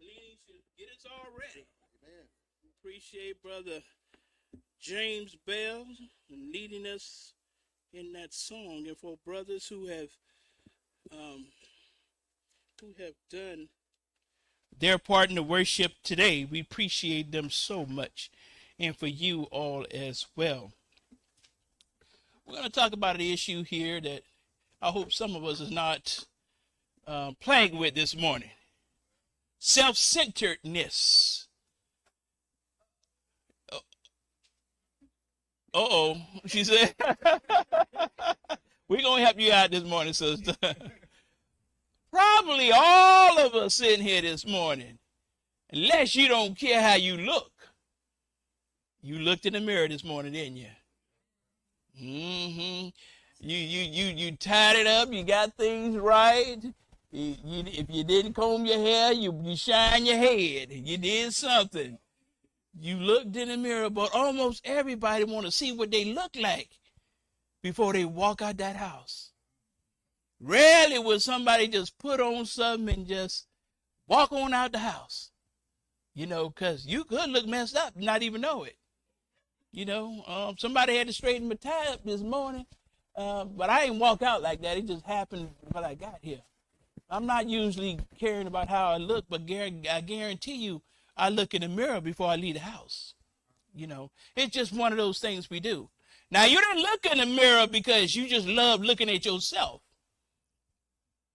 leading should get us all ready. Amen. Appreciate Brother James Bell leading us in that song, and for brothers who have done their part in the worship today, we appreciate them so much, and for you all as well. We're going to talk about an issue here that I hope some of us is not playing with this morning. Self-centeredness. She said, we're going to help you out this morning, sister. Probably all of us sitting here this morning, unless you don't care how you look. You looked in the mirror this morning, didn't you? You tied it up, you got things right. If you didn't comb your hair, you shine your head. You did something. You looked in the mirror, but almost everybody want to see what they look like before they walk out that house. Rarely will somebody just put on something and just walk on out the house. Because you could look messed up and not even know it. Somebody had to straighten my tie up this morning, but I didn't walk out like that. It just happened when I got here. I'm not usually caring about how I look, but I guarantee you, I look in the mirror before I leave the house. It's just one of those things we do. Now, you didn't look in the mirror because you just love looking at yourself.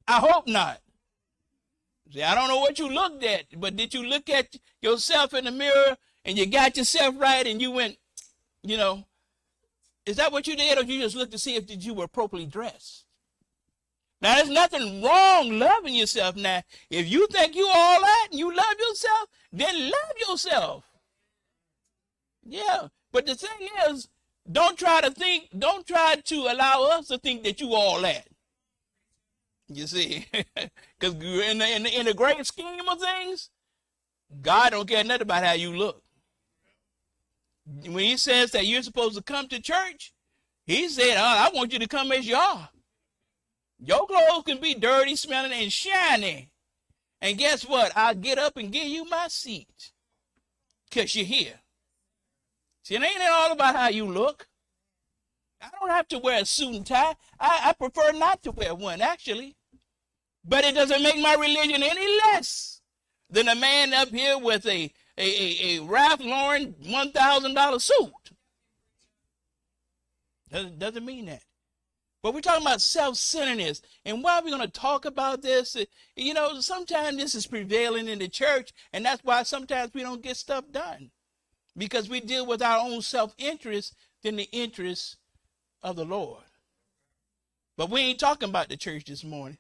I hope not. See, I don't know what you looked at, but did you look at yourself in the mirror and you got yourself right and you went, is that what you did, or you just looked to see if you were appropriately dressed? Now, there's nothing wrong loving yourself. Now, if you think you all that and you love yourself, then love yourself. Yeah, but the thing is, don't try to allow us to think that you all that. You see, because in the great scheme of things, God don't care nothing about how you look. When he says that you're supposed to come to church, he said, I want you to come as you are. Your clothes can be dirty, smelling, and shiny. And guess what? I'll get up and give you my seat because you're here. See, it ain't all about how you look. I don't have to wear a suit and tie. I prefer not to wear one, actually. But it doesn't make my religion any less than a man up here with a Ralph Lauren $1,000 suit. Doesn't mean that. But we're talking about self-centeredness. And why are we going to talk about this? Sometimes this is prevailing in the church, and that's why sometimes we don't get stuff done. Because we deal with our own self-interest than the interests of the Lord. But we ain't talking about the church this morning.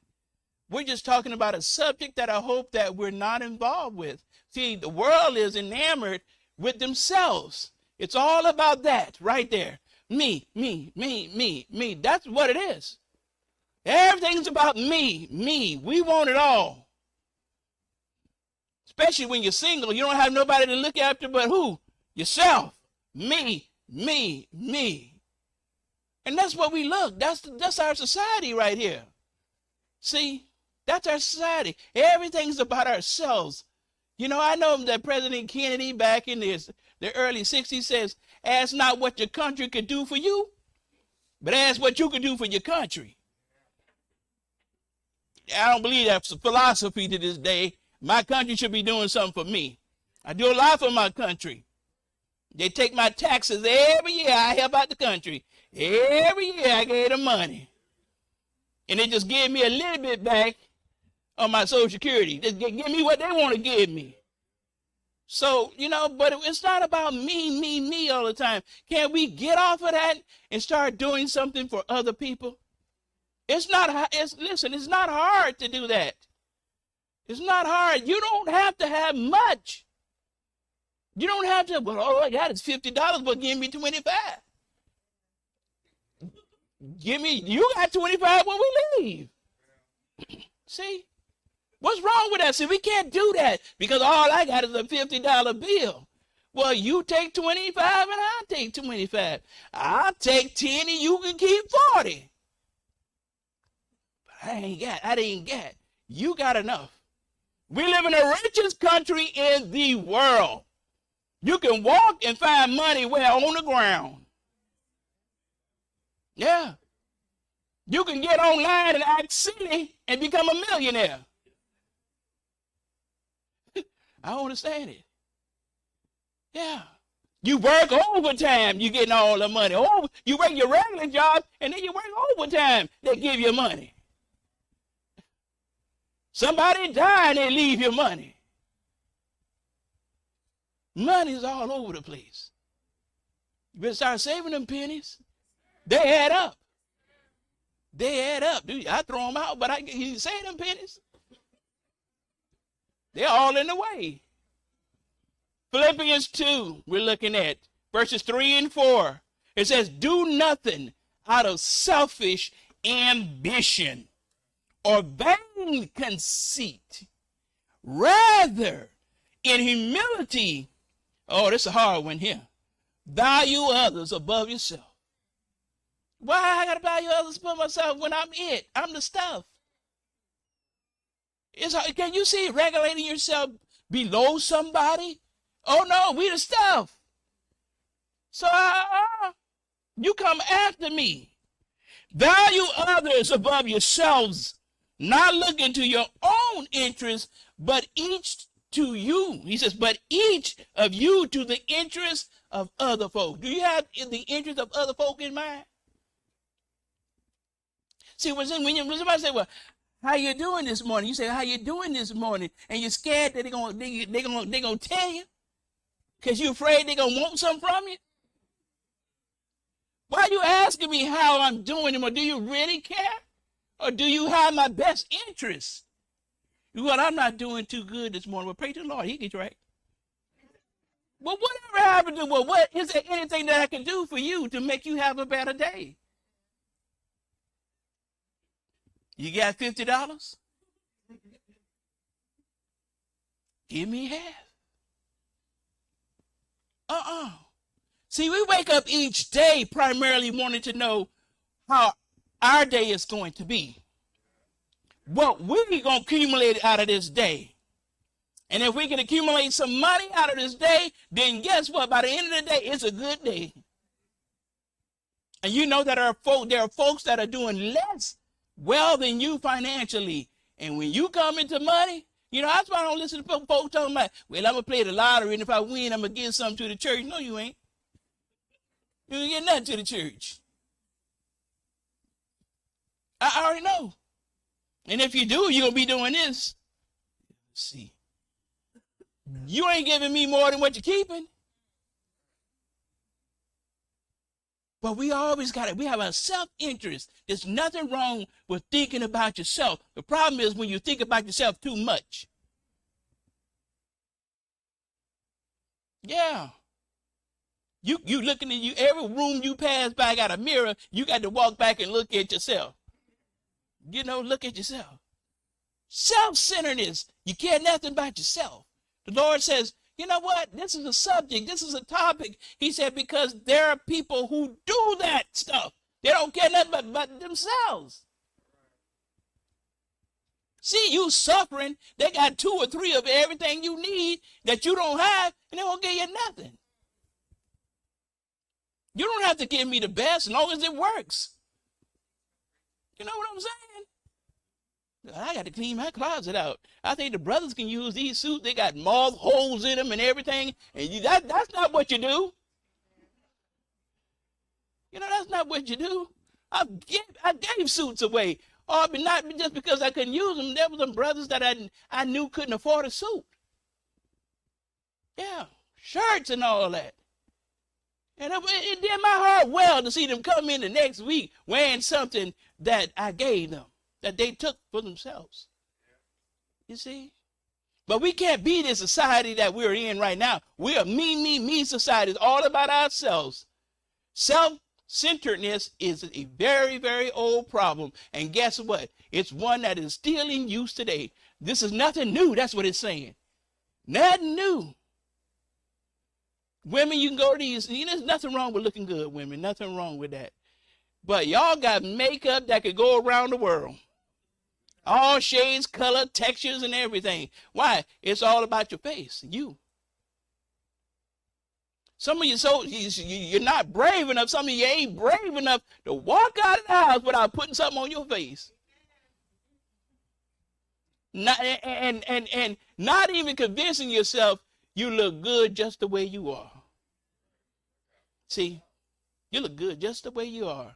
We're just talking about a subject that I hope that we're not involved with. See, the world is enamored with themselves. It's all about that right there. Me. That's what it is. Everything's about me. We want it all. Especially when you're single, you don't have nobody to look after but who? Yourself. Me. And that's what we look. That's our society right here. See, that's our society. Everything's about ourselves. I know that President Kennedy back in the early 60s says, ask not what your country could do for you, but ask what you could do for your country. I don't believe that's a philosophy to this day. My country should be doing something for me. I do a lot for my country. They take my taxes every year. I help out the country. Every year I gave them money. And they just give me a little bit back on my Social Security. Just give me what they want to give me. So, but it's not about me all the time. Can we get off of that and start doing something for other people? It's not hard to do that. It's not hard. You don't have to have much. You don't have to, well, all I got is $50, but give me 25. You got 25 when we leave. See? What's wrong with that? See, we can't do that because all I got is a $50 bill. Well, you take 25 and I'll take 25. I'll take 10 and you can keep 40. But I didn't get. You got enough. We live in the richest country in the world. You can walk and find money where on the ground. Yeah. You can get online and act silly and become a millionaire. I don't understand it. Yeah. You work overtime, you getting all the money. Oh, you work your regular job, and then you work overtime, they give you money. Somebody die and they leave you money. Money's all over the place. You better start saving them pennies. They add up. They add up. Dude, I throw them out, but you save them pennies. They're all in the way. Philippians 2, we're looking at verses 3 and 4. It says, do nothing out of selfish ambition or vain conceit. Rather, in humility, oh, this is a hard one here, value others above yourself. Why I got to value others above myself when I'm it? I'm the stuff. It's hard. Can you see regulating yourself below somebody? Oh, no, we the stuff. So you come after me. Value others above yourselves, not looking to your own interests, but each to you. He says, but each of you to the interest of other folk. Do you have the interest of other folk in mind? See, when somebody say, well, how you doing this morning? You say, how you doing this morning? And you're scared that they're gonna tell you because you're afraid they're going to want something from you? Why are you asking me how I'm doing? Or do you really care? Or do you have my best interest? Well, I'm not doing too good this morning. Well, pray to the Lord. He gets right. Well, whatever happened to, well, what is there anything that I can do for you to make you have a better day? You got $50? Give me half. See, we wake up each day primarily wanting to know how our day is going to be. What we're going to accumulate out of this day. And if we can accumulate some money out of this day, then guess what? By the end of the day, it's a good day. And you know that there are folks that are doing less well than you financially. And when you come into money, you know, that's why I don't listen to folks talking about, well, I'm going to play the lottery, and if I win, I'm going to give something to the church. No, you ain't. You ain't get nothing to the church. I already know. And if you do, you're going to be doing this. Let's see. You ain't giving me more than what you're keeping. But we always got it. We have a self-interest. There's nothing wrong with thinking about yourself. The problem is when you think about yourself too much. Yeah. You looking at you, every room you pass by got a mirror. You got to walk back and look at yourself. You know, look at yourself. Self-centeredness. You care nothing about yourself. The Lord says, you know what? This is a subject. This is a topic. He said, because there are people who do that stuff. They don't care nothing but themselves. See, you suffering. They got 2 or 3 of everything you need that you don't have, and they won't give you nothing. You don't have to give me the best as long as it works. You know what I'm saying? I got to clean my closet out. I think the brothers can use these suits. They got moth holes in them and everything. And that's not what you do. You know, that's not what you do. I gave suits away. Or not just because I couldn't use them. There were some brothers that I knew couldn't afford a suit. Yeah, shirts and all that. And it did my heart well to see them come in the next week wearing something that I gave them, that they took for themselves. You see? But we can't be the society that we're in right now. We're a me society. It's all about ourselves. Self-centeredness is a very, very old problem. And guess what? It's one that is still in use today. This is nothing new. That's what it's saying. Nothing new. Women, you can go to these. You know, there's nothing wrong with looking good, women. Nothing wrong with that. But y'all got makeup that could go around the world. All shades, color, textures, and everything. Why? It's all about your face, you. Some of you, you're not brave enough. Some of you ain't brave enough to walk out of the house without putting something on your face. Not, and not even convincing yourself you look good just the way you are. See, you look good just the way you are.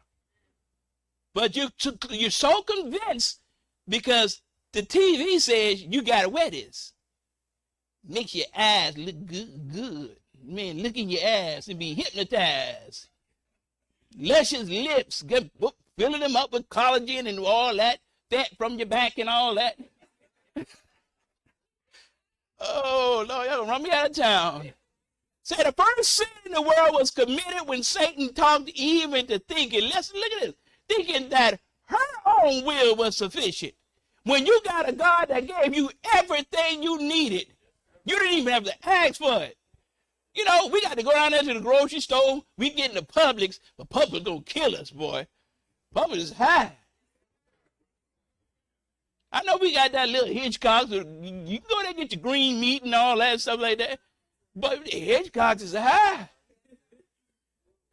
But you're so convinced because the TV says you got to wear this. Makes your eyes look good. Man, look in your ass and be hypnotized. Luscious lips, filling them up with collagen and all that, fat from your back and all that. Oh, Lord, y'all gonna run me out of town. Say the first sin in the world was committed when Satan talked Eve into thinking, listen, look at this, thinking that her own will was sufficient. When you got a God that gave you everything you needed, you didn't even have to ask for it. You know, we got to go down there to the grocery store. We get in the Publix, but Publix gonna kill us, boy. Publix is high. I know we got that little Hitchcock. So you can go there and get your green meat and all that stuff like that. But the Hitchcock is high.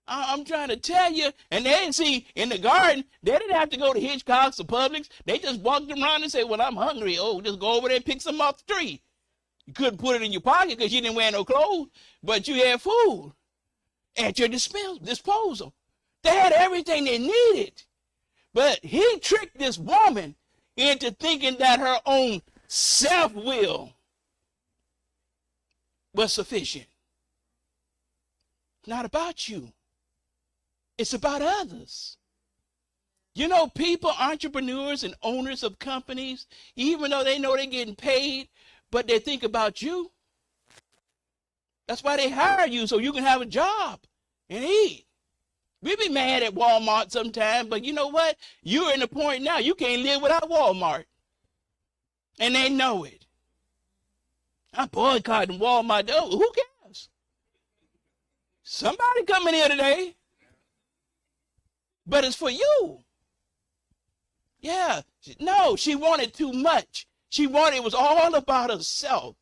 I'm trying to tell you. And then see, in the garden, they didn't have to go to Hitchcock's or Publix. They just walked around and said, well, I'm hungry. Oh, just go over there and pick some off the tree. You couldn't put it in your pocket because you didn't wear no clothes, but you had food at your disposal. They had everything they needed. But he tricked this woman into thinking that her own self-will was sufficient. It's not about you. It's about others. You know, people, entrepreneurs and owners of companies, even though they know they're getting paid, but they think about you. That's why they hire you, so you can have a job and eat. We be mad at Walmart sometimes, but you know what? You're in the point now, you can't live without Walmart. And they know it. I'm boycotting Walmart. Oh, who cares? Somebody coming here today. But it's for you. Yeah. No, she wanted too much. It was all about herself.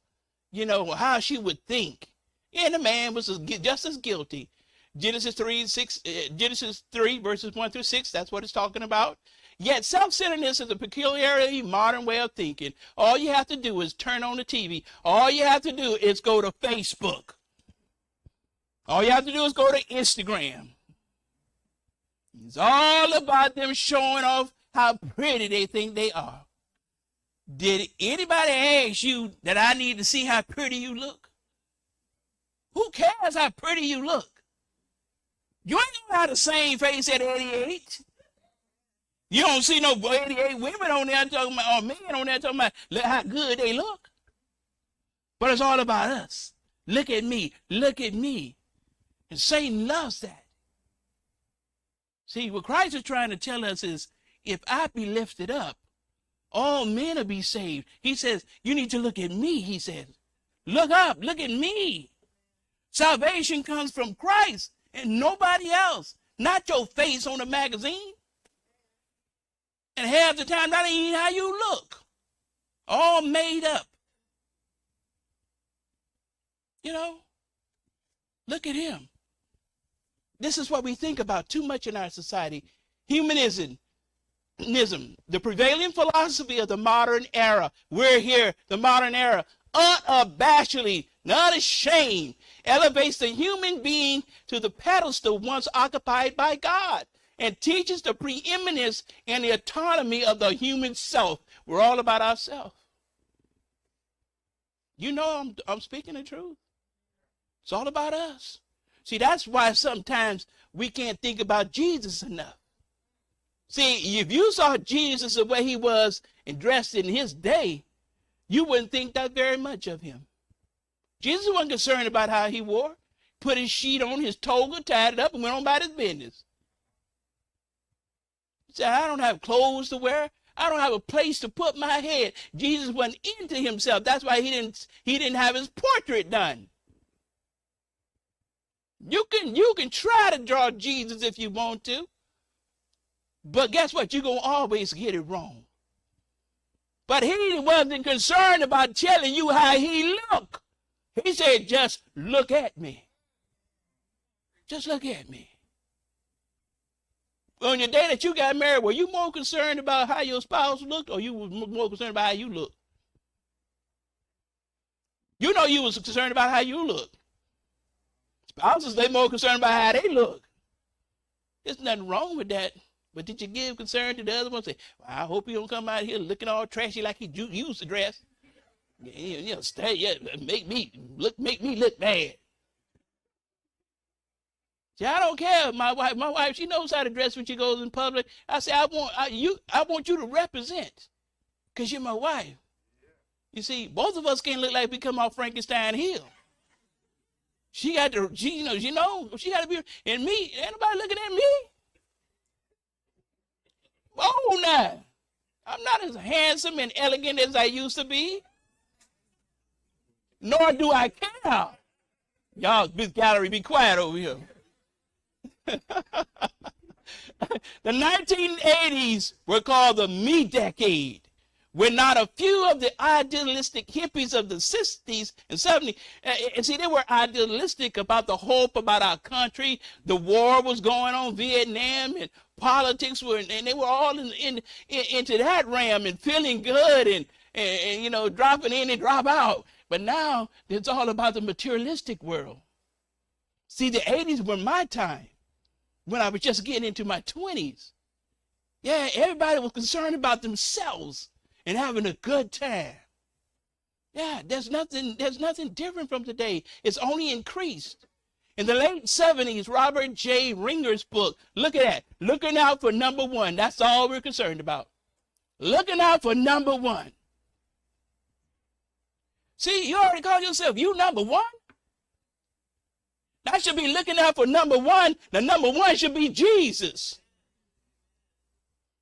You know, how she would think. And the man was just as guilty. Genesis 3, verses 1 through 6, that's what it's talking about. Yet self-centeredness is a peculiarly modern way of thinking. All you have to do is turn on the TV. All you have to do is go to Facebook. All you have to do is go to Instagram. It's all about them showing off how pretty they think they are. Did anybody ask you that I need to see how pretty you look? Who cares how pretty you look? You ain't gonna have the same face at 88. You don't see no 88 women on there talking about, or men on there talking about how good they look. But it's all about us. Look at me. Look at me. And Satan loves that. See, what Christ is trying to tell us is, if I be lifted up, all men will be saved. He says, you need to look at me, he says. Look up, look at me. Salvation comes from Christ and nobody else. Not your face on a magazine. And half the time, that ain't how you look. All made up. You know, look at him. This is what we think about too much in our society. Humanism, the prevailing philosophy of the modern era. We're here, the modern era, unabashedly, not ashamed, elevates the human being to the pedestal once occupied by God and teaches the preeminence and the autonomy of the human self. We're all about ourselves. You know I'm speaking the truth. It's all about us. See, that's why sometimes we can't think about Jesus enough. See, if you saw Jesus the way he was and dressed in his day, you wouldn't think that very much of him. Jesus wasn't concerned about how he wore. Put his sheet on, his toga, tied it up, and went on about his business. He said, I don't have clothes to wear. I don't have a place to put my head. Jesus wasn't into himself. That's why he didn't have his portrait done. You can try to draw Jesus if you want to. But guess what? You're going to always get it wrong. But he wasn't concerned about telling you how he looked. He said, just look at me. Just look at me. On your day that you got married, were you more concerned about how your spouse looked, or you were more concerned about how you looked? You know you was concerned about how you look. Spouses, they more concerned about how they look. There's nothing wrong with that. But did you give concern to the other one? Say, well, I hope he don't come out here looking all trashy like he used to dress. Make me look bad. See, I don't care. My wife, she knows how to dress when she goes in public. I say, I want you to represent, because you're my wife. You see, both of us can't look like we come off Frankenstein Hill. She got to, she got to be, and me, ain't nobody looking at me. Oh, now, I'm not as handsome and elegant as I used to be. Nor do I care. Y'all, this gallery, be quiet over here. The 1980s were called the me decade, when not a few of the idealistic hippies of the 60s and 70s, and see, they were idealistic about the hope about our country. The war was going on, Vietnam, and politics were, and they were all into that realm and feeling good and dropping in and drop out. But now it's all about the materialistic world. See, the 80s were my time, when I was just getting into my 20s. Yeah, everybody was concerned about themselves and having a good time. Yeah, there's nothing different from today. It's only increased. In the late 70s, Robert J. Ringer's book, look at that, Looking Out for Number One. That's all we're concerned about. Looking out for number one. See, you already called yourself, you number one. I should be looking out for number one. The number one should be Jesus.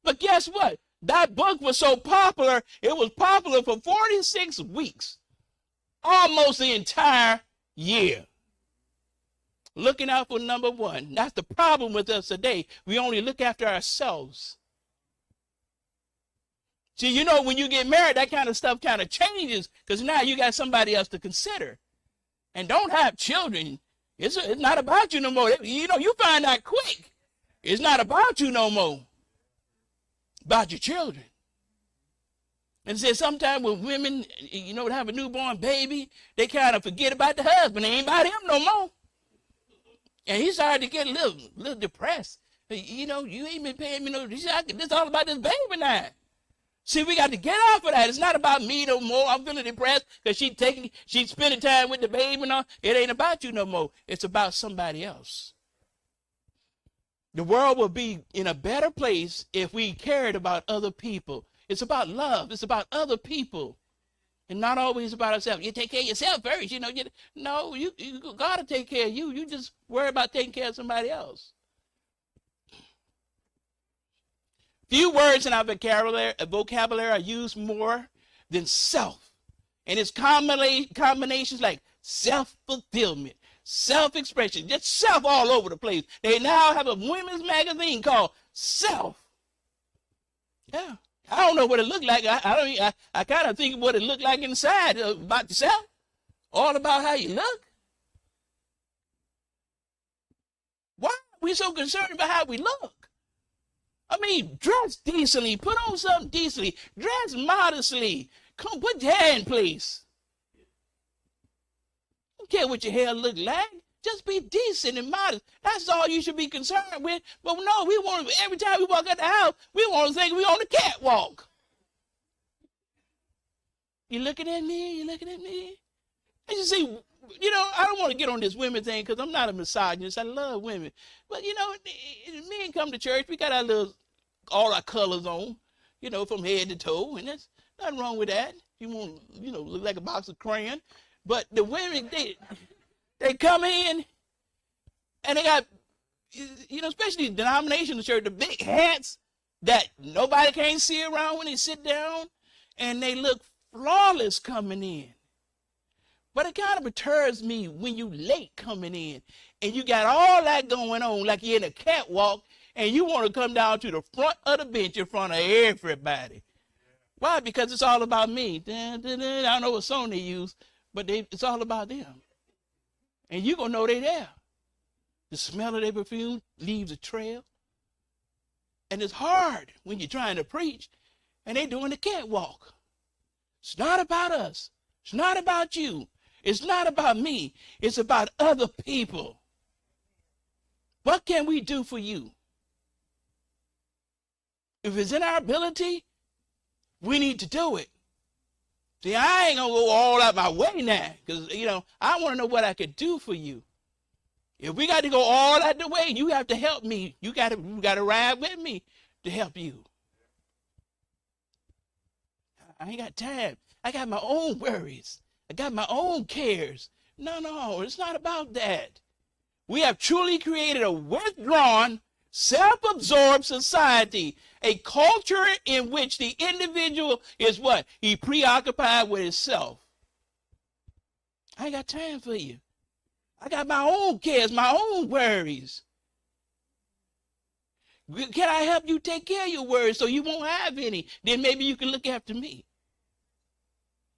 But guess what? That book was so popular, it was popular for 46 weeks. Almost the entire year. Looking out for number one. That's the problem with us today. We only look after ourselves. See, when you get married, that kind of stuff kind of changes, because now you got somebody else to consider. And don't have children. It's not about you no more. You find out quick. It's not about you no more. About your children. And say sometimes when women, have a newborn baby, they kind of forget about the husband. They ain't about him no more. And he started to get a little depressed. You ain't been paying me no. This is all about this baby now. See, we got to get off of that. It's not about me no more. I'm feeling depressed because she's spending time with the baby and all. It ain't about you no more. It's about somebody else. The world will be in a better place if we cared about other people. It's about love. It's about other people. And not always about ourselves. You take care of yourself first. You got to take care of you. You just worry about taking care of somebody else. Few words in our vocabulary are used more than self. And it's combinations like self-fulfillment, self-expression, just self all over the place. They now have a women's magazine called Self. Yeah. I don't know what it looked like. I kind of think what it looked like inside about yourself. All about how you look. Why are we so concerned about how we look? I mean, dress decently. Put on something decently. Dress modestly. Come, put your hair in place. Don't care what your hair look like. Just be decent and modest. That's all you should be concerned with. But no, every time we walk out the house, we want to think we're on the catwalk. You looking at me? You looking at me? And you see, I don't want to get on this women thing because I'm not a misogynist. I love women. But, men come to church. We got all our colors on, from head to toe. And there's nothing wrong with that. You want, look like a box of crayon. But the women, they come in and they got, especially denominational church, the big hats that nobody can't see around when they sit down, and they look flawless coming in. But it kind of perturbs me when you late coming in and you got all that going on like you're in a catwalk and you want to come down to the front of the bench in front of everybody. Why? Because it's all about me. Dun, dun, dun. I don't know what song they use, but it's all about them. And you're going to know they're there. The smell of their perfume leaves a trail. And it's hard when you're trying to preach and they're doing the catwalk. It's not about us. It's not about you. It's not about me. It's about other people. What can we do for you? If it's in our ability, we need to do it. See, I ain't going to go all out my way now because, I want to know what I could do for you. If we got to go all out the way, you have to help me. You got to ride with me to help you. I ain't got time. I got my own worries. I got my own cares. No, it's not about that. We have truly created a withdrawn, self-absorbed society, a culture in which the individual is what? He preoccupied with himself. I ain't got time for you. I got my own cares, my own worries. Can I help you take care of your worries so you won't have any? Then maybe you can look after me.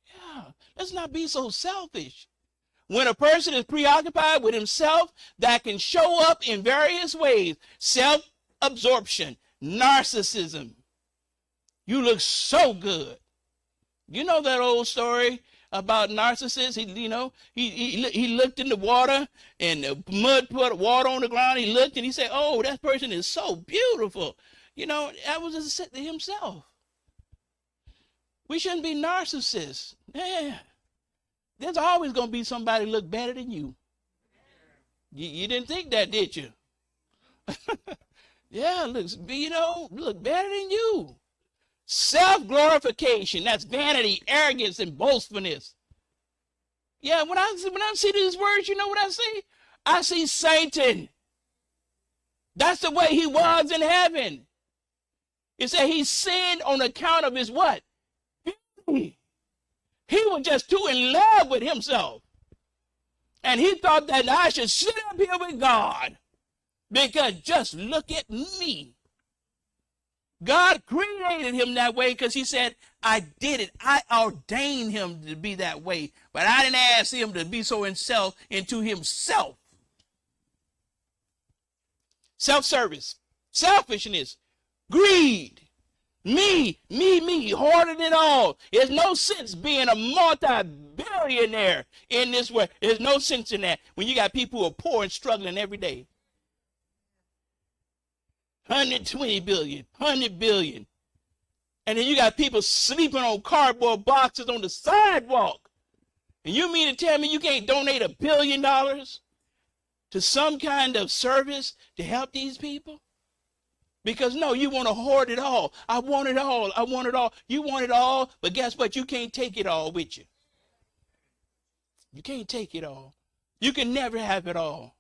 Yeah, let's not be so selfish. When a person is preoccupied with himself, that can show up in various ways. Self-absorption, narcissism. You look so good. You know that old story about Narcissus? He looked in the water and the mud put water on the ground. He looked and he said, oh, that person is so beautiful. That was just himself. We shouldn't be narcissists. Yeah. There's always going to be somebody look better than you. You didn't think that, did you? Yeah, look better than you. Self-glorification, that's vanity, arrogance, and boastfulness. Yeah, when I see these words, you know what I see? I see Satan. That's the way he was in heaven. It said he sinned on account of his what? Beauty. He was just too in love with himself. And he thought that I should sit up here with God because just look at me. God created him that way because he said, I did it. I ordained him to be that way. But I didn't ask him to be so into himself. Self-service, selfishness, greed, me, hoarding it all. There's no sense being a multi-billionaire in this world. There's no sense in that when you got people who are poor and struggling every day. 120 billion, 100 billion. And then you got people sleeping on cardboard boxes on the sidewalk. And you mean to tell me you can't donate $1 billion to some kind of service to help these people? Because no, you want to hoard it all. I want it all. I want it all. You want it all, but guess what? You can't take it all with you. You can't take it all. You can never have it all.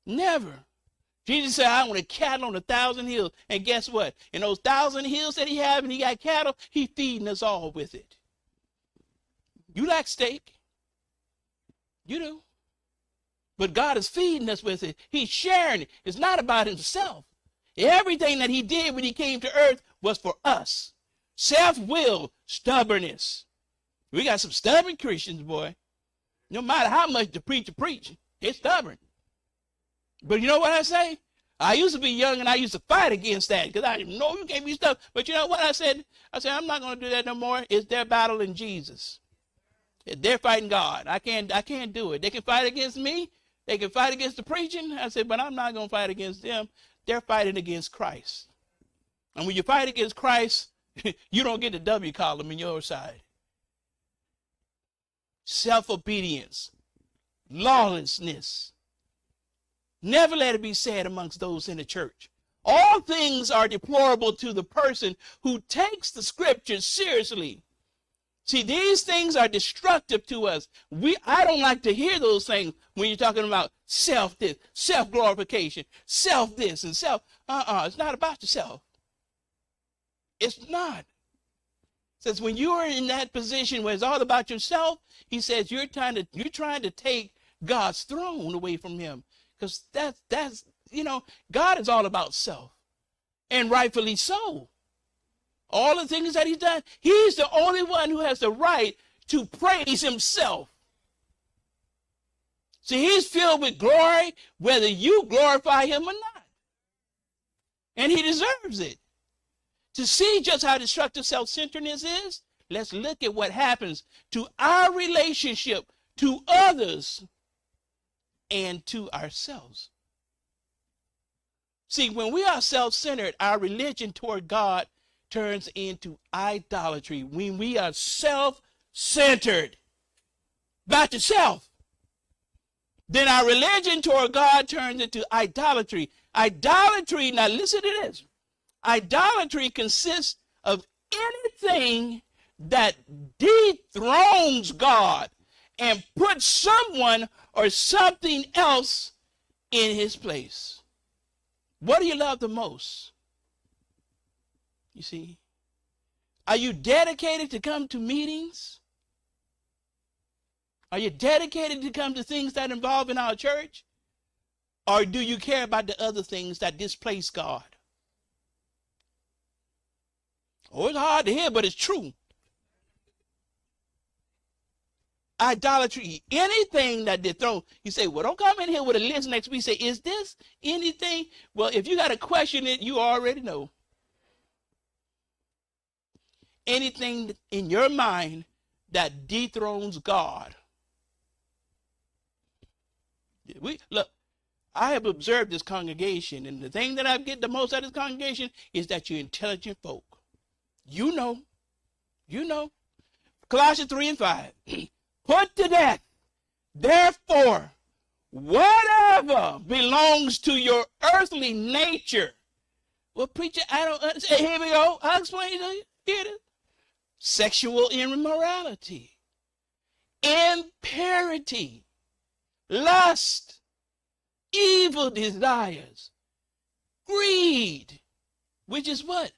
Never. Jesus said, I want a cattle on 1,000 hills. And guess what? In those 1,000 hills that he have and he got cattle, he feeding us all with it. You like steak. You do. But God is feeding us with it. He's sharing it. It's not about himself. Everything that he did when he came to earth was for us. Self-will, stubbornness. We got some stubborn Christians, boy. No matter how much the preacher preach, they're stubborn. But you know what I say? I used to be young and I used to fight against that because I didn't know you can't be stubborn. But you know what I said? I said, I'm not going to do that no more. It's their battle in Jesus. They're fighting God. I can't do it. They can fight against me. They can fight against the preaching. I said, but I'm not going to fight against them. They're fighting against Christ. And when you fight against Christ, you don't get the W column in your side. Self-obedience, lawlessness. Never let it be said amongst those in the church. All things are deplorable to the person who takes the scriptures seriously. See, these things are destructive to us. I don't like to hear those things when you're talking about self-this, self-glorification, self-this, and self. It's not about yourself. It's not. It says when you are in that position where it's all about yourself, he says you're trying to take God's throne away from him. Because that's God is all about self. And rightfully so. All the things that he's done, he's the only one who has the right to praise himself. See, he's filled with glory, whether you glorify him or not. And he deserves it. To see just how destructive self-centeredness is, let's look at what happens to our relationship to others and to ourselves. See, when we are self-centered, our religion toward God turns into idolatry. When we are self-centered about yourself, then our religion toward God turns into idolatry. Idolatry, now listen to this. Idolatry consists of anything that dethrones God and puts someone or something else in his place. What do you love the most? You see, are you dedicated to come to meetings? Are you dedicated to come to things that involve in our church? Or do you care about the other things that displace God? Oh, it's hard to hear, but it's true. Idolatry, anything that dethrones. You say, well, don't come in here with a list next week. Say, is this anything? Well, if you got to question it, you already know. Anything in your mind that dethrones God. Look, I have observed this congregation, and the thing that I get the most out of this congregation is that you're intelligent folk. You know. Colossians 3:5. Put to death, therefore, whatever belongs to your earthly nature. Well, preacher, I don't understand. Here we go. I'll explain it to you. Here it is. Sexual immorality, impurity, lust, evil desires, greed, which is what?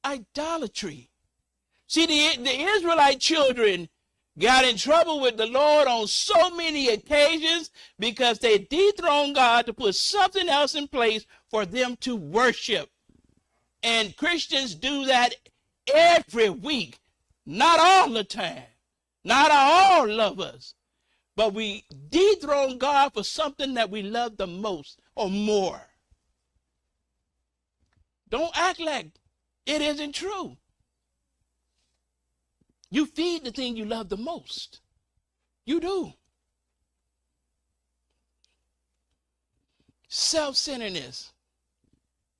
Idolatry. See, the Israelite children got in trouble with the Lord on so many occasions because they dethroned God to put something else in place for them to worship. And Christians do that every week. Not all the time. Not all of us. But we dethrone God for something that we love the most or more. Don't act like it isn't true. You feed the thing you love the most. You do. Self-centeredness.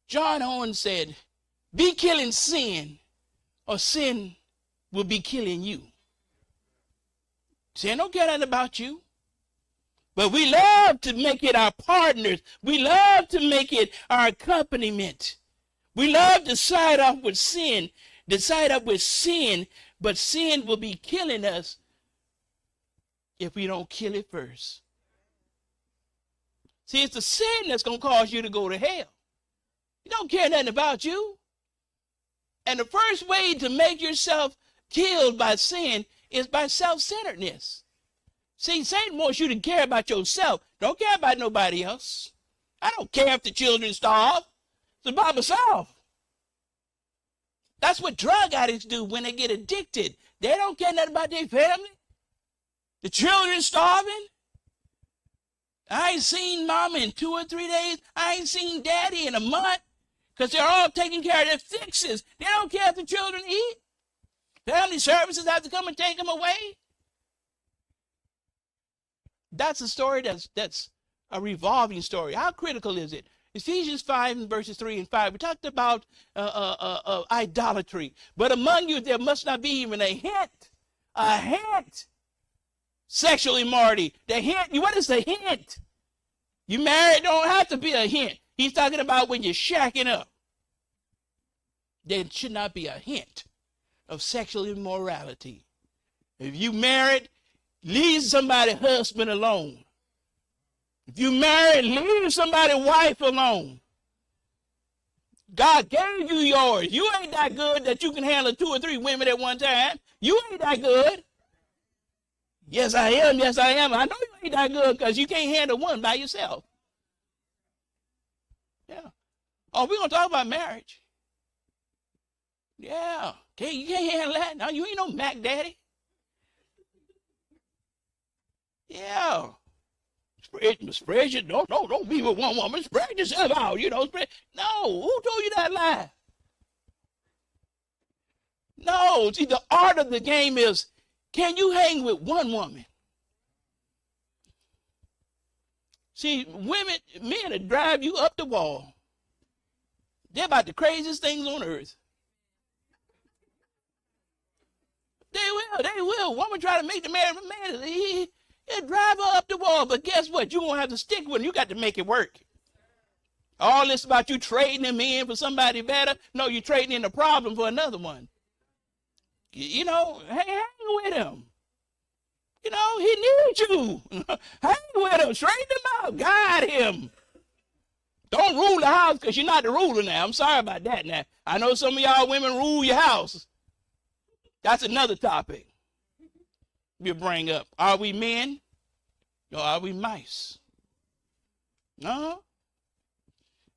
John Owen said, be killing sin or sin will be killing you. Sin don't care nothing about you. But we love to make it our partners. We love to make it our accompaniment. We love to side off with sin, but sin will be killing us if we don't kill it first. See, it's the sin that's going to cause you to go to hell. It don't care nothing about you. And the first way to make yourself killed by sin is by self-centeredness. See, Satan wants you to care about yourself. Don't care about nobody else. I don't care if the children starve. It's about myself. That's what drug addicts do when they get addicted. They don't care nothing about their family. The children starving. I ain't seen mama in 2 or 3 days. I ain't seen daddy in a month because they're all taking care of their fixes. They don't care if the children eat. Family services have to come and take them away. That's a story that's a revolving story. How critical is it? Ephesians 5 and verses 3 and 5. We talked about idolatry. But among you there must not be even a hint. Sexual immorality. The hint. What is the hint? You married, don't have to be a hint. He's talking about when you're shacking up. There should not be a hint of sexual immorality. If you married, leave somebody's husband alone. If you married, leave somebody's wife alone. God gave you yours. You ain't that good that you can handle 2 or 3 women at one time. You ain't that good. Yes, I am. Yes, I am. I know you ain't that good because you can't handle one by yourself. Yeah. Oh, we're going to talk about marriage. Yeah. You can't handle that. Now you ain't no Mac Daddy. Yeah. Spread your, don't be with one woman. Spread yourself out, spread. No, who told you that lie? No, see, the art of the game is, can you hang with one woman? See, men that drive you up the wall. They're about the craziest things on earth. They will. Woman try to make the man, he'll drive her up the wall, but guess what? You're going to have to stick with him. You got to make it work. All this about you trading him in for somebody better. No, you're trading in the problem for another one. Hang with him. He needs you. Hang with him. Straighten him out. Guide him. Don't rule the house because you're not the ruler now. I'm sorry about that now. I know some of y'all women rule your house. That's another topic we'll bring up. Are we men or are we mice? No.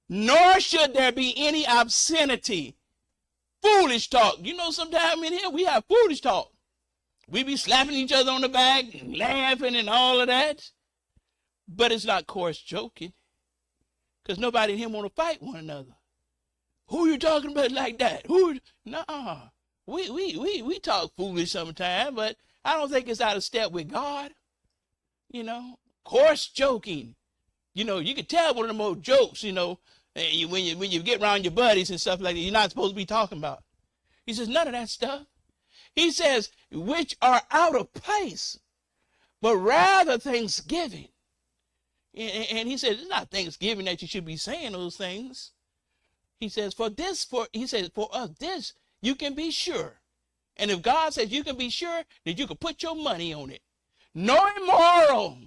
Nor should there be any obscenity, foolish talk. Sometimes in here we have foolish talk. We be slapping each other on the back and laughing and all of that. But it's not coarse joking. Because nobody in here want to fight one another. Who you talking about like that? Nah. We talk foolish sometimes, but I don't think it's out of step with God. Coarse joking. You can tell one of them old jokes, when you get around your buddies and stuff like that, you're not supposed to be talking about. He says, none of that stuff. He says, which are out of place, but rather thanksgiving. And he says, it's not Thanksgiving that you should be saying those things. He says, for of this, you can be sure. And if God says you can be sure, then you can put your money on it. No immoral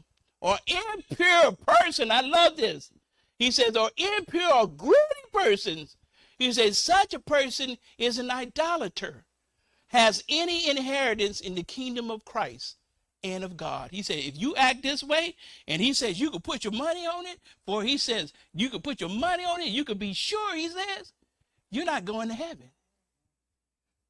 or impure person, I love this. He says, or impure or greedy persons. He says, such a person is an idolater, has any inheritance in the kingdom of Christ and of God. He said, if you act this way, and he says you can put your money on it, for he says you can put your money on it, you can be sure, he says, you're not going to heaven.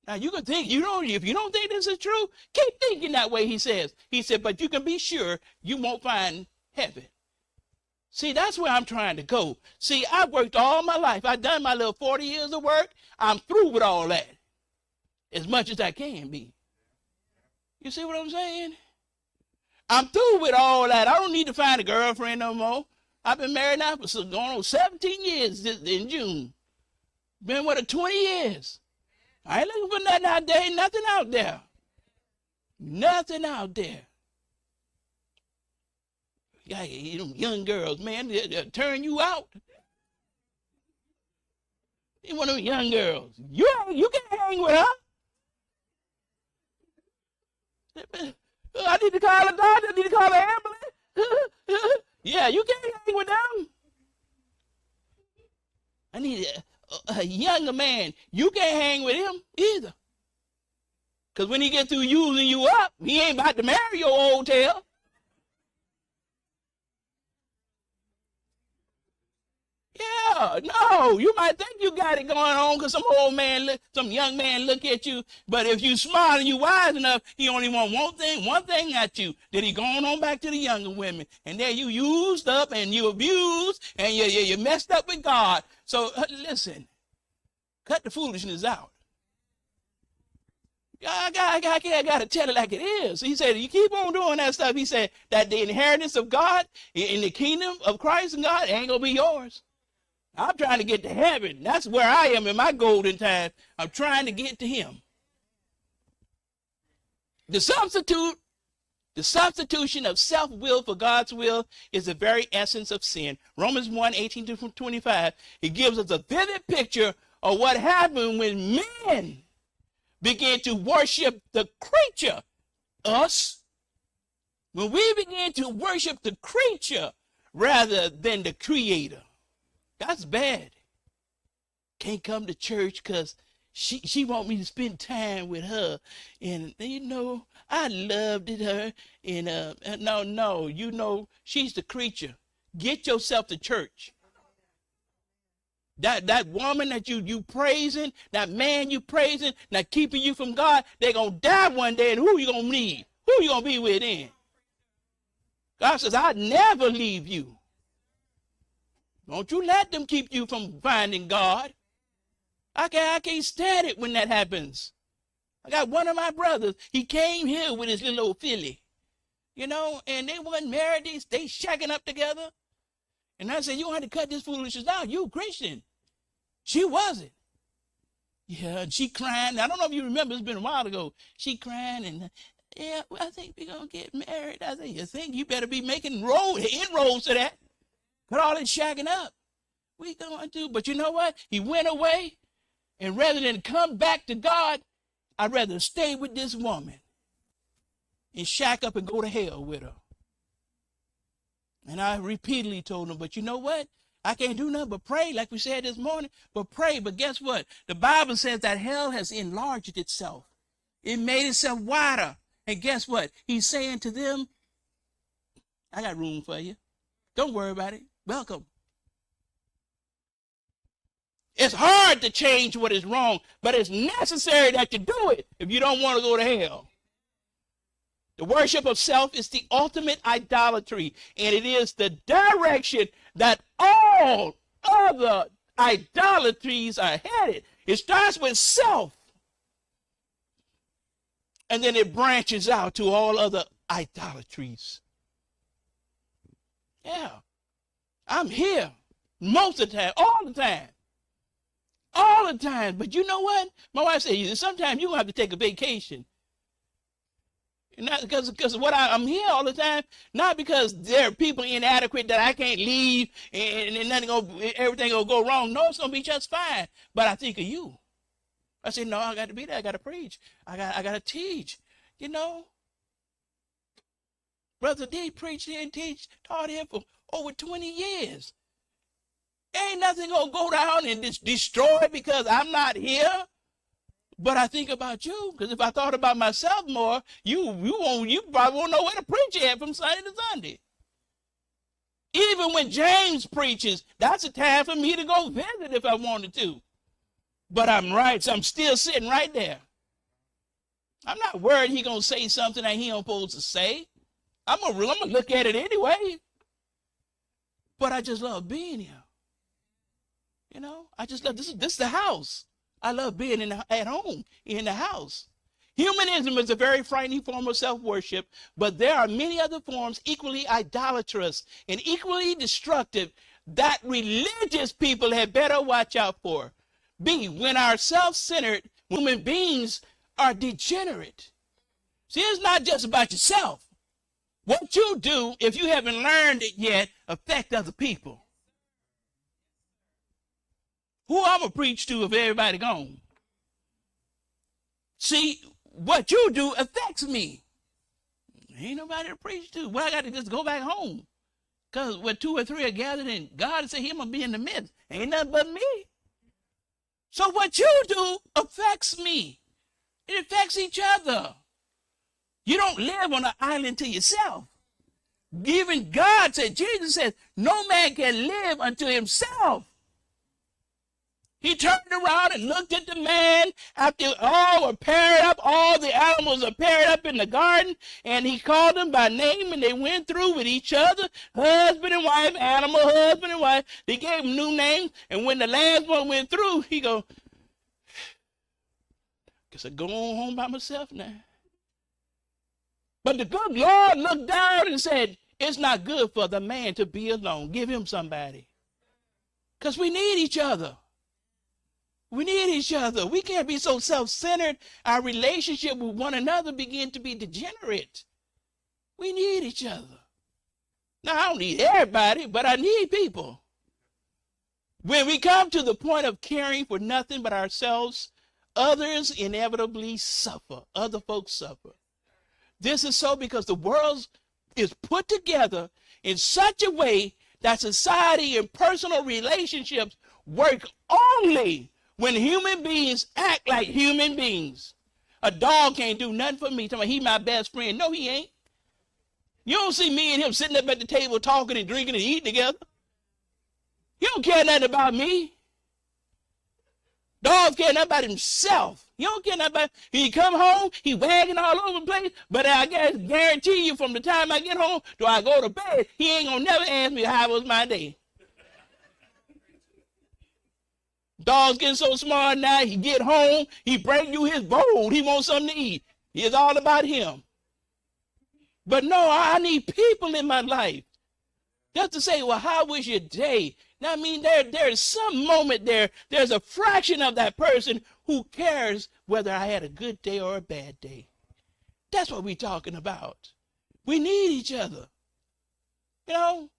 Now you can think, if you don't think this is true, keep thinking that way, he says. He said, but you can be sure you won't find heaven. See, that's where I'm trying to go. See, I've worked all my life. I've done my little 40 years of work. I'm through with all that, as much as I can be. You see what I'm saying? I'm through with all that. I don't need to find a girlfriend no more. I've been married now for going on 17 years in June. Been with her 20 years. I ain't looking for nothing out there. Ain't nothing out there. Nothing out there. Yeah, them young girls, man, they'll turn you out. You one of them young girls. You can't hang with her. I need to call a doctor. I need to call an ambulance. Yeah, you can't hang with them. I need a younger man. You can't hang with him either. Because when he gets through using you up, he ain't about to marry your old tail. Yeah, no, you might think you got it going on because some young man look at you, but if you smart and you wise enough, he only want one thing at you. Then he going on back to the younger women, and there you used up and you abused and you messed up with God. So listen, cut the foolishness out. I got to tell it like it is. He said, you keep on doing that stuff. He said that the inheritance of God in the kingdom of Christ and God ain't going to be yours. I'm trying to get to heaven. That's where I am in my golden time. I'm trying to get to him. The substitution of self-will for God's will is the very essence of sin. Romans 1:18-25, it gives us a vivid picture of what happened when men began to worship the creature, us. When we begin to worship the creature rather than the creator. That's bad. Can't come to church because she want me to spend time with her. And, I loved her. And no, she's the creature. Get yourself to church. That woman that you praising, that man you praising, that keeping you from God, they're going to die one day, and who you going to need? Who you going to be with then? God says, I'd never leave you. Don't you let them keep you from finding God. I can't stand it when that happens. I got one of my brothers. He came here with his little old filly, and they wasn't married. They shacking up together. And I said, you don't have to cut this foolishness out. You a Christian. She wasn't. Yeah, and she crying. I don't know if you remember. It's been a while ago. She crying and, yeah, well, I think we're going to get married. I said, you think? You better be making inroads to that. Put all this shacking up. We going to. But you know what? He went away. And rather than come back to God, I'd rather stay with this woman and shack up and go to hell with her. And I repeatedly told him, but you know what? I can't do nothing but pray, like we said this morning, but pray. But guess what? The Bible says that hell has enlarged itself. It made itself wider. And guess what? He's saying to them, I got room for you. Don't worry about it. Welcome. It's hard to change what is wrong, but it's necessary that you do it if you don't want to go to hell. The worship of self is the ultimate idolatry, and it is the direction that all other idolatries are headed. It starts with self, and then it branches out to all other idolatries. Yeah, I'm here most of the time, all the time. All the time. But you know what? My wife said, sometimes you're going to have to take a vacation. And not because what I'm here all the time, not because there are people inadequate that I can't leave and everything will go wrong. No, it's going to be just fine. But I think of you. I said, no, I got to be there. I got to preach. I got to teach. Brother D preached here and taught here for over 20 years. Ain't nothing gonna go down and just destroy because I'm not here. But I think about you, because if I thought about myself more, you probably won't know where to preach at from Sunday to Sunday. Even when James preaches, that's a time for me to go visit if I wanted to. But I'm right, so I'm still sitting right there. I'm not worried he's gonna say something that he don't supposed to say. I'm gonna look at it anyway. But I just love being here. I just love this is the house. I love being at home in the house. Humanism is a very frightening form of self-worship, but there are many other forms equally idolatrous and equally destructive that religious people had better watch out for. B, when our self-centered human beings are degenerate. See, it's not just about yourself. What you do, if you haven't learned it yet, affect other people. Who I'm going to preach to if everybody gone? See, what you do affects me. Ain't nobody to preach to. Well, I got to just go back home. Because where 2 or 3 are gathered in God said He going to be in the midst. Ain't nothing but me. So what you do affects me. It affects each other. You don't live on an island to yourself. Even God said, Jesus said, no man can live unto himself. He turned around and looked at the man after all were paired up, all the animals are paired up in the garden, and he called them by name, and they went through with each other, husband and wife, animal, husband and wife. They gave them new names, and when the last one went through, he go, guess I go on home by myself now. But the good Lord looked down and said, it's not good for the man to be alone. Give him somebody. Because we need each other. We need each other. We can't be so self-centered. Our relationship with one another begin to be degenerate. We need each other. Now, I don't need everybody, but I need people. When we come to the point of caring for nothing but ourselves, others inevitably suffer. Other folks suffer. This is so because the world is put together in such a way that society and personal relationships work only when human beings act like human beings. A dog can't do nothing for me. Tell me he my best friend. No, he ain't. You don't see me and him sitting up at the table talking and drinking and eating together. He don't care nothing about me. Dog care nothing about himself. He don't care nothing about, he come home, he wagging all over the place, but I guarantee you from the time I get home till I go to bed, he ain't gonna never ask me how was my day. Dog's getting so smart now, he get home, he bring you his bowl, he wants something to eat. It's all about him. But no, I need people in my life just to say, well, how was your day? Now, I mean, there's some moment there's a fraction of that person who cares whether I had a good day or a bad day. That's what we're talking about. We need each other. You know,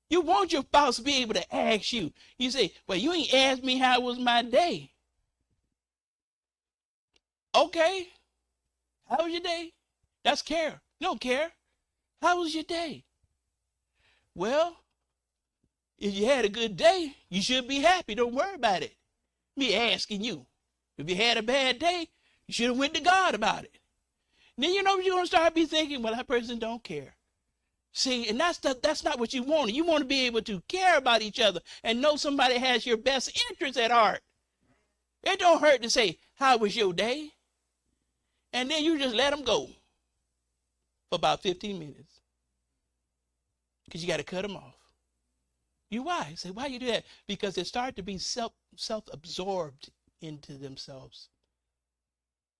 you want your spouse to be able to ask you. You say, well, you ain't asked me how was my day. Okay. How was your day? That's care. You don't care. How was your day? Well, if you had a good day, you should be happy. Don't worry about it. Me asking you. If you had a bad day, you should have went to God about it. And then you know you're going to start be thinking, well, that person don't care. See, and that's not what you want. You want to be able to care about each other and know somebody has your best interests at heart. It don't hurt to say, how was your day? And then you just let them go for about 15 minutes. Because you got to cut them off. Why? You say, why you do that? Because they start to be self-absorbed into themselves.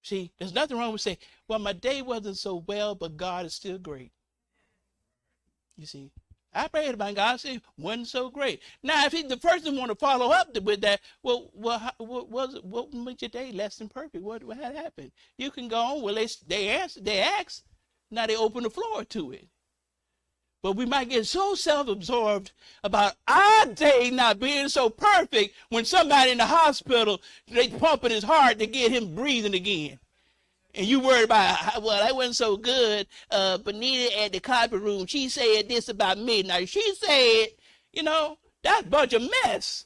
See, there's nothing wrong with saying, well, my day wasn't so well, but God is still great. You see, I prayed about God, said, wasn't so great. Now, if the person want to follow up with that, well, what made your day less than perfect? What had happened? You can go on. Well, they asked. Now they open the floor to it. But we might get so self-absorbed about our day not being so perfect when somebody in the hospital, they pumping his heart to get him breathing again. And you worried about, well, that wasn't so good. Benita at the carpet room, she said this about me. Now, she said, you know, that's a bunch of mess.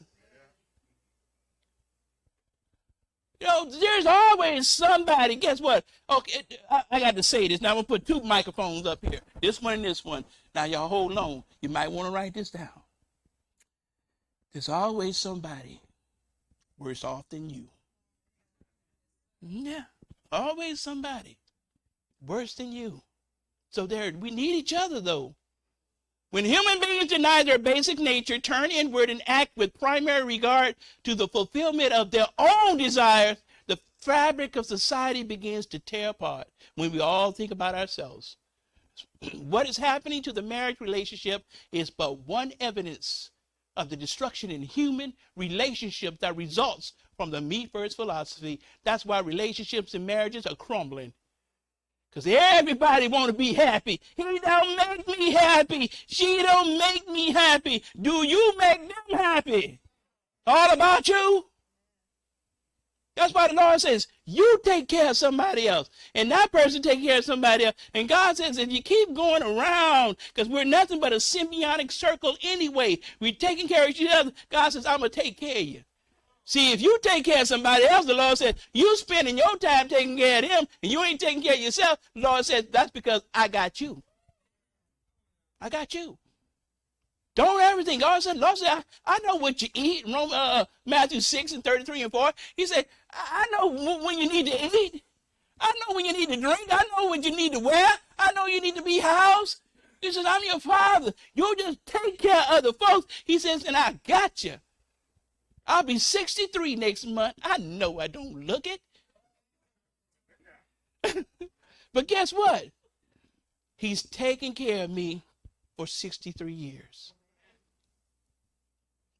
You know, there's always somebody. Guess what? Okay, I got to say this. Now, I'm going to put two microphones up here. This one and this one. Now, y'all hold on. You might want to write this down. There's always somebody worse off than you. Yeah, always somebody worse than you. So we need each other, though. When human beings deny their basic nature, turn inward, and act with primary regard to the fulfillment of their own desires, the fabric of society begins to tear apart when we all think about ourselves. What is happening to the marriage relationship is but one evidence of the destruction in human relationships that results from the me first philosophy. That's why relationships and marriages are crumbling. Because everybody want to be happy. He don't make me happy. She don't make me happy. Do you make them happy? All about you? That's why the Lord says, you take care of somebody else. And that person take care of somebody else. And God says, if you keep going around, because we're nothing but a symbiotic circle anyway, we're taking care of each other, God says, I'm going to take care of you. See, if you take care of somebody else, the Lord says, you spending your time taking care of them, and you ain't taking care of yourself, the Lord says, that's because I got you. I got you. Don't ever think, God said, Lord said, I know what you eat. Matthew 6 and 33 and 4. He said, I know when you need to eat. I know when you need to drink. I know what you need to wear. I know you need to be housed. He says, I'm your father. You just take care of other folks. He says, and I got you. I'll be 63 next month. I know I don't look it. But guess what? He's taken care of me for 63 years.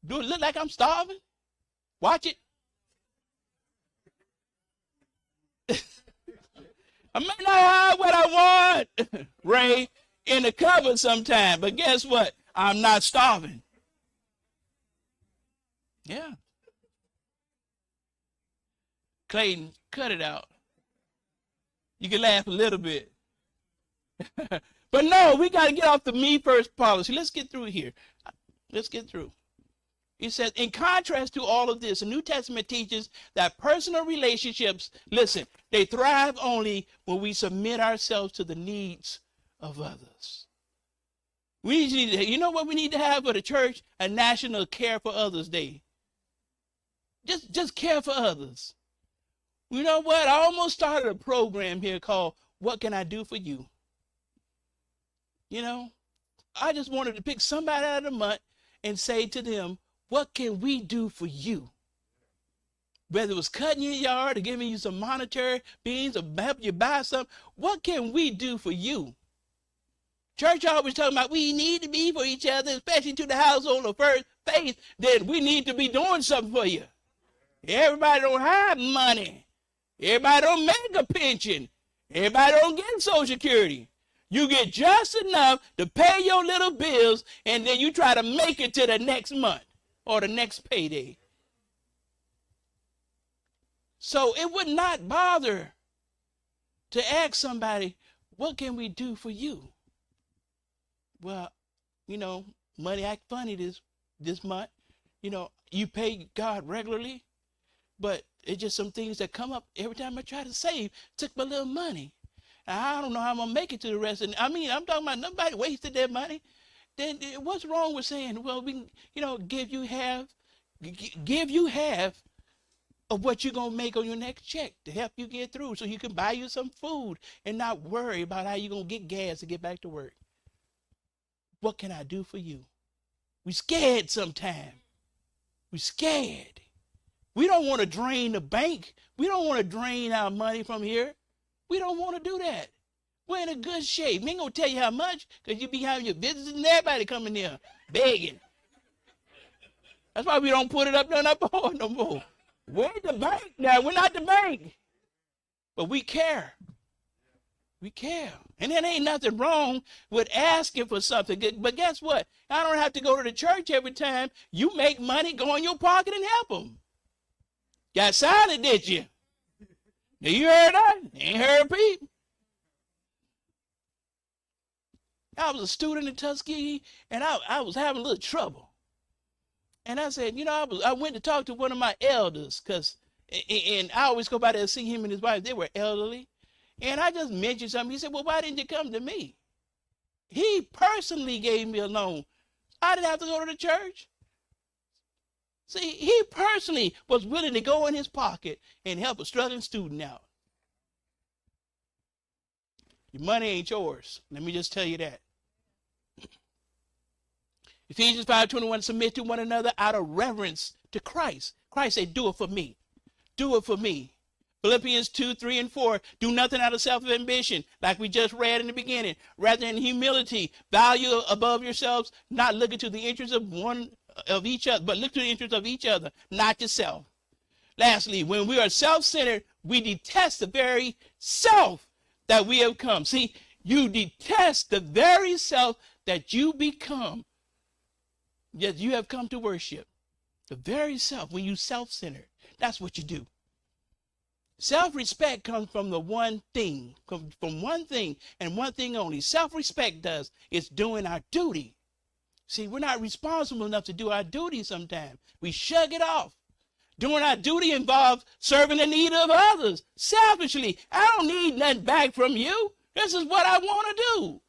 Do it look like I'm starving? Watch it. I may not have what I want, Ray, in the cupboard sometime, but guess what? I'm not starving. Yeah. Clayton, cut it out. You can laugh a little bit. But no, we got to get off the me first policy. Let's get through here. Let's get through. He says, in contrast to all of this, the New Testament teaches that personal relationships, listen, they thrive only when we submit ourselves to the needs of others. We need to, you know what we need to have for the church? A National Care for Others Day. Just care for others. You know what? I almost started a program here called What Can I Do For You? You know, I just wanted to pick somebody out of the month and say to them, what can we do for you? Whether it was cutting your yard or giving you some monetary means or help you buy something, what can we do for you? Church always talking about we need to be for each other, especially to the household of first faith, then we need to be doing something for you. Everybody don't have money. Everybody don't make a pension. Everybody don't get Social Security. You get just enough to pay your little bills, and then you try to make it to the next month or the next payday. So it would not bother to ask somebody, what can we do for you? Well, you know, money act funny this month. You know, you pay God regularly, but it's just some things that come up every time I try to save. Took my little money. I don't know how I'm going to make it to the rest of it. I mean, I'm talking about nobody wasted their money. Then what's wrong with saying, well, we can, you know, give you half of what you're going to make on your next check to help you get through so you can buy you some food and not worry about how you're going to get gas to get back to work. What can I do for you? We scared sometimes. We scared. We don't want to drain the bank. We don't want to drain our money from here. We don't want to do that. We're in a good shape. We ain't going to tell you how much because you be having your visitors and everybody coming there begging. That's why we don't put it up on our board no more. We're at the bank now. We're not the bank. But we care. We care. And there ain't nothing wrong with asking for something. But guess what? I don't have to go to the church every time you make money, go in your pocket and help them. Got silent, did you? Now you heard that? Ain't heard Pete. I was a student in Tuskegee, and I was having a little trouble. And I said, you know, I went to talk to one of my elders, and I always go by there and see him and his wife. They were elderly. And I just mentioned something. He said, well, why didn't you come to me? He personally gave me a loan. I didn't have to go to the church. See, he personally was willing to go in his pocket and help a struggling student out. Your money ain't yours. Let me just tell you that. Ephesians 5:21, submit to one another out of reverence to Christ. Christ said, do it for me. Do it for me. Philippians 2:3-4, do nothing out of self-ambition, like we just read in the beginning. Rather in humility, value above yourselves, not looking to the interests of each other, but look to the interests of each other, not yourself. Lastly, when we are self-centered, we detest the very self that we have come. See, you detest the very self that you become, that you have come to worship. The very self, when you self-centered, that's what you do. Self-respect comes from the one thing, from one thing and one thing only. Self-respect does, it's doing our duty. See, we're not responsible enough to do our duty sometimes. We shrug it off. Doing our duty involves serving the need of others. Selfishly, I don't need nothing back from you. This is what I want to do.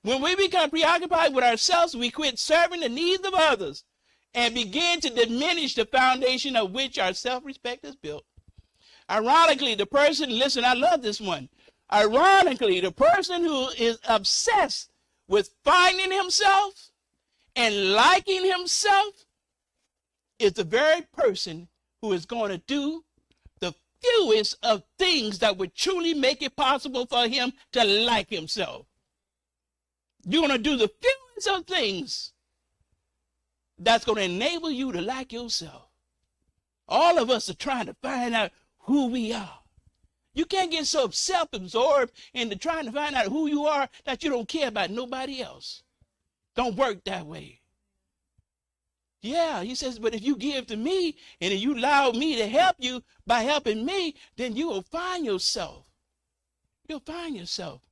When we become preoccupied with ourselves, we quit serving the needs of others and begin to diminish the foundation of which our self-respect is built. Ironically, the person, listen, I love this one. Ironically, the person who is obsessed with finding himself and liking himself is the very person who is going to do the fewest of things that would truly make it possible for him to like himself. You're going to do the fewest of things that's going to enable you to like yourself. All of us are trying to find out who we are. You can't get so self-absorbed into trying to find out who you are that you don't care about nobody else. Don't work that way. Yeah, he says, but if you give to me and if you allow me to help you by helping me, then you will find yourself. You'll find yourself.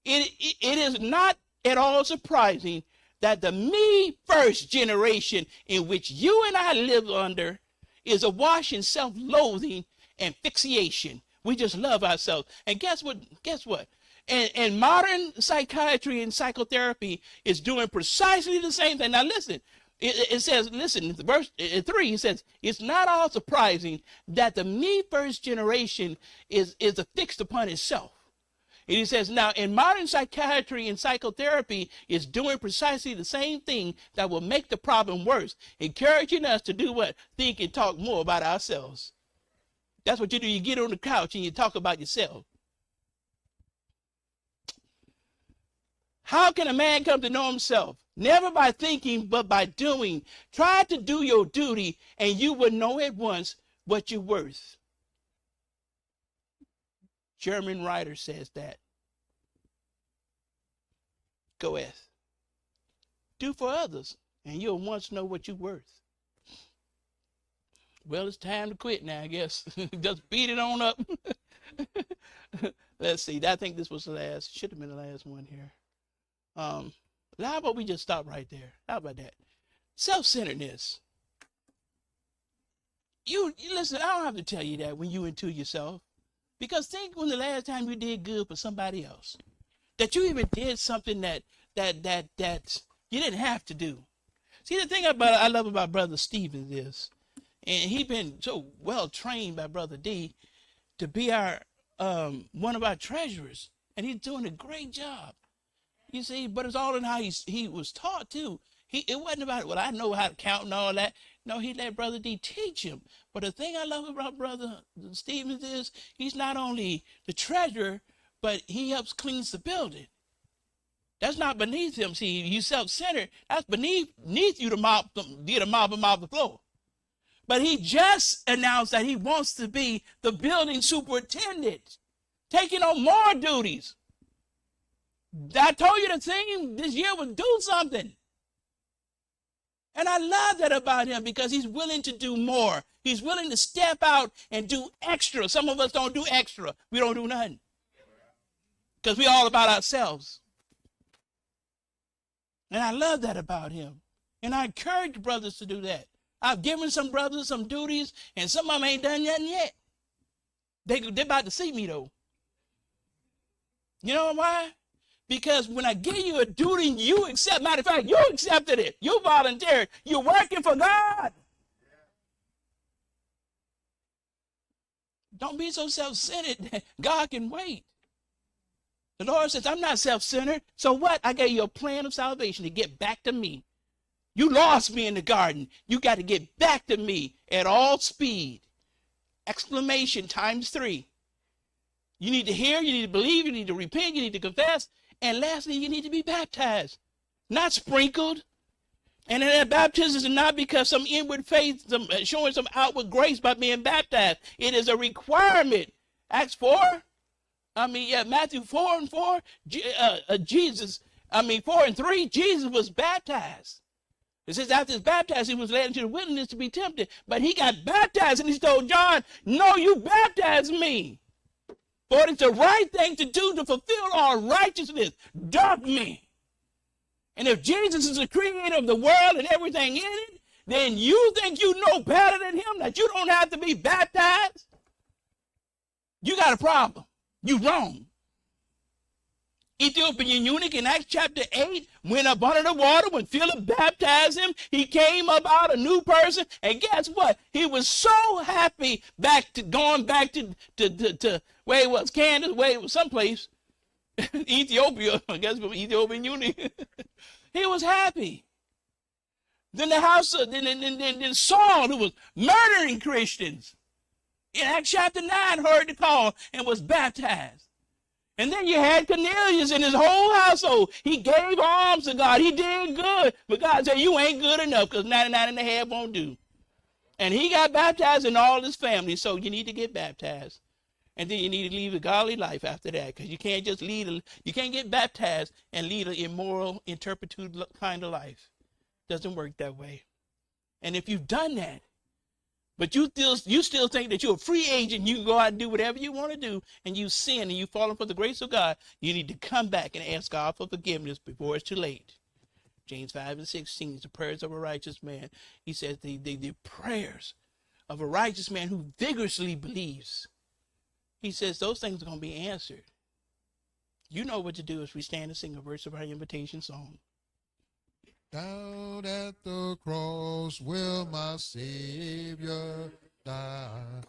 It is not at all surprising that the me first generation in which you and I live under is awash in self-loathing and fixation. We just love ourselves. And guess what? And modern psychiatry and psychotherapy is doing precisely the same thing. Now listen, It says, listen, verse 3, it says, it's not all surprising that the me first generation is affixed upon itself. And he says, now in modern psychiatry and psychotherapy is doing precisely the same thing that will make the problem worse, encouraging us to do what? Think and talk more about ourselves. That's what you do. You get on the couch and you talk about yourself. How can a man come to know himself? Never by thinking, but by doing. Try to do your duty, and you will know at once what you're worth. German writer says that. Goeth. Do for others, and you'll once know what you're worth. Well, it's time to quit now, I guess. Just beat it on up. Let's see. I think this was the last. Should have been the last one here. How about we just stop right there? How about that? Self-centeredness. You listen, I don't have to tell you that when you into yourself. Because think when the last time you did good for somebody else. That you even did something that you didn't have to do. See, the thing I love about Brother Stevens is, and he's been so well trained by Brother D to be our one of our treasurers. And he's doing a great job. You see, but it's all in how he was taught too. It wasn't about, well, I know how to count and all that. No, he let Brother D teach him. But the thing I love about Brother Stevens is he's not only the treasurer, but he helps cleans the building. That's not beneath him. See, you self-centered. That's beneath you to get a mop him off the floor. But he just announced that he wants to be the building superintendent, taking on more duties. I told you the theme this year was do something. And I love that about him because he's willing to do more. He's willing to step out and do extra. Some of us don't do extra. We don't do nothing. Because we're all about ourselves. And I love that about him. And I encourage brothers to do that. I've given some brothers some duties, and some of them ain't done nothing yet. They're about to see me, though. You know why? Because when I give you a duty, you accept. Matter of fact, you accepted it. You volunteered. You're working for God. Don't be so self-centered that God can wait. The Lord says, I'm not self-centered. So what? I gave you a plan of salvation to get back to me. You lost me in the garden. You got to get back to me at all speed. Exclamation times 3. You need to hear, you need to believe, you need to repent, you need to confess. And lastly, you need to be baptized, not sprinkled. And that baptism is not because some inward faith, showing some outward grace by being baptized. It is a requirement. Matthew 4:4, 4:3, Jesus was baptized. It says after his baptized, he was led into the wilderness to be tempted. But he got baptized and he told John, no, you baptize me. For it's the right thing to do to fulfill all righteousness. Dog me. And if Jesus is the creator of the world and everything in it, then you think you know better than him, that you don't have to be baptized? You got a problem. You wrong. Ethiopian eunuch in Acts chapter 8 went up under the water. When Philip baptized him, he came up out a new person. And guess what? He was so happy going back to where it was, Kansas, where it was someplace, Ethiopia, I guess Ethiopian eunuch. He was happy. Then then Saul, who was murdering Christians, in Acts chapter 9, heard the call and was baptized. And then you had Cornelius and his whole household. He gave alms to God. He did good. But God said, you ain't good enough because 99 and a half won't do. And he got baptized in all his family. So you need to get baptized. And then you need to lead a godly life after that. Because you can't just you can't get baptized and lead an immoral, interpreted kind of life. Doesn't work that way. And if you've done that, but you still think that you're a free agent, you can go out and do whatever you want to do, and you sin and you fallen for the grace of God, you need to come back and ask God for forgiveness before it's too late. James 5:16, the prayers of a righteous man. He says the prayers of a righteous man who vigorously believes. He says those things are going to be answered. You know what to do as we stand and sing a verse of our invitation song. Down at the cross will my Savior die.